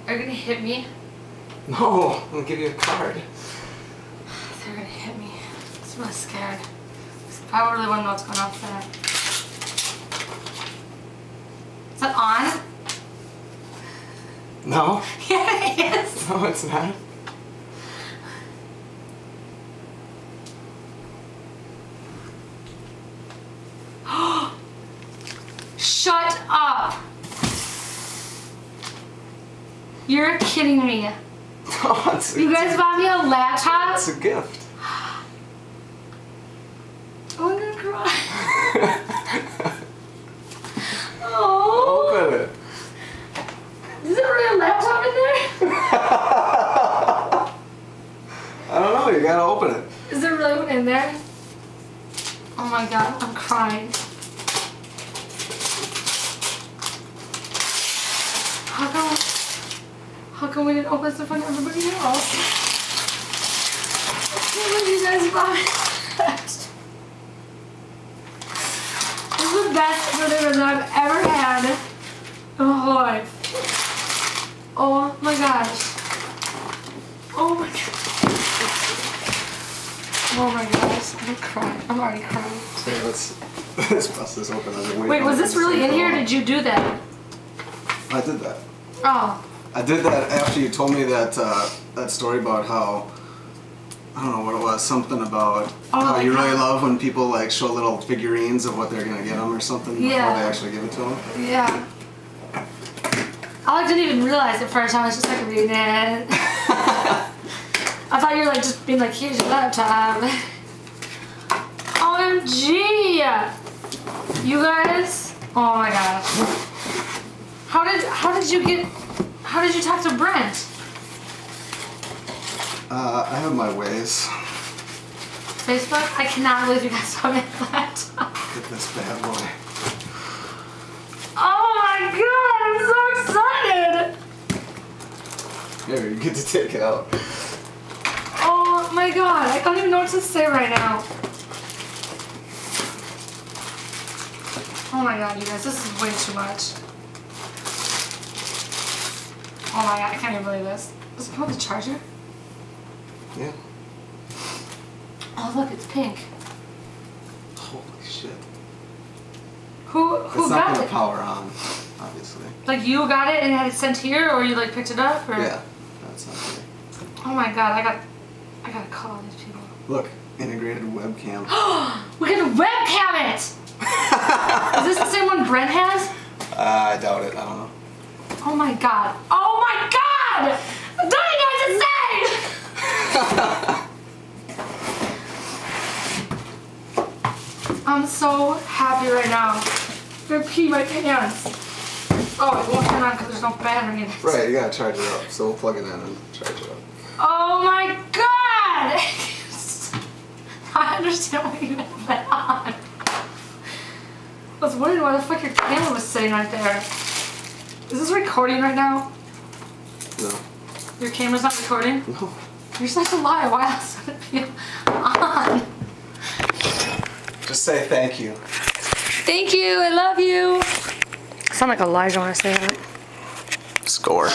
Are you gonna hit me? No, I'll give you a card. They're gonna hit me. I'm really scared. I really want to know what's going on with that. Is that on? No? Yeah, it is. No, it's not. Shut up! You're kidding me. No, You guys bought me a laptop? It's a gift. I'm gonna cry. Oh. Open it. Is there really a laptop in there? I don't know, you gotta open it. Is there really one in there? Oh my god, I'm crying. How come we didn't open this in front of everybody else? I can't believe you guys bought it. This is the best dinner that I've ever had in my whole life. Oh my gosh. Oh my god. Oh my gosh. I'm crying. I'm already crying. Okay, let's bust this open. Wait, was this really in here or did you do that? I did that. Oh. I did that after you told me that that story about how, I don't know what it was, something about how you really love when people like show little figurines of what they're gonna get them or something before they actually give it to them. Yeah. I didn't even realize at first. I was just like reading it. I thought you were like just being like, here's your laptop. OMG! You guys? Oh my gosh. How did you talk to Brent? I have my ways. Facebook? I cannot believe you guys saw me at the laptop. Get this bad boy. Oh my god, I'm so excited! Here, you get to take it out. Oh my god, I don't even know what to say right now. Oh my god, you guys, this is way too much. Oh my god, I can't even believe this. Does it come with a charger? Yeah. Oh look, it's pink. Holy shit. Who it's got not gonna it? power on, obviously. Like you got it and had it sent here, or you like picked it up, or? Yeah, that's not good. Oh my god, I gotta call these people. Look, integrated webcam. We can webcam it! Is this the same one Brent has? I doubt it. I don't know. Oh my god. Oh my god! Don't you know what to say? I'm so happy right now. I'm gonna pee my pants. Oh, it won't turn on because there's no battery in it. Right, you gotta charge it up. So we'll plug it in and charge it up. Oh my god! I understand why you have that on. I was wondering why the fuck your camera was sitting right there. Is this recording right now? No. Your camera's not recording? No. You're such a liar. Why else would it be on? Just say thank you. Thank you. I love you. I sound like Elijah when I say that. Score.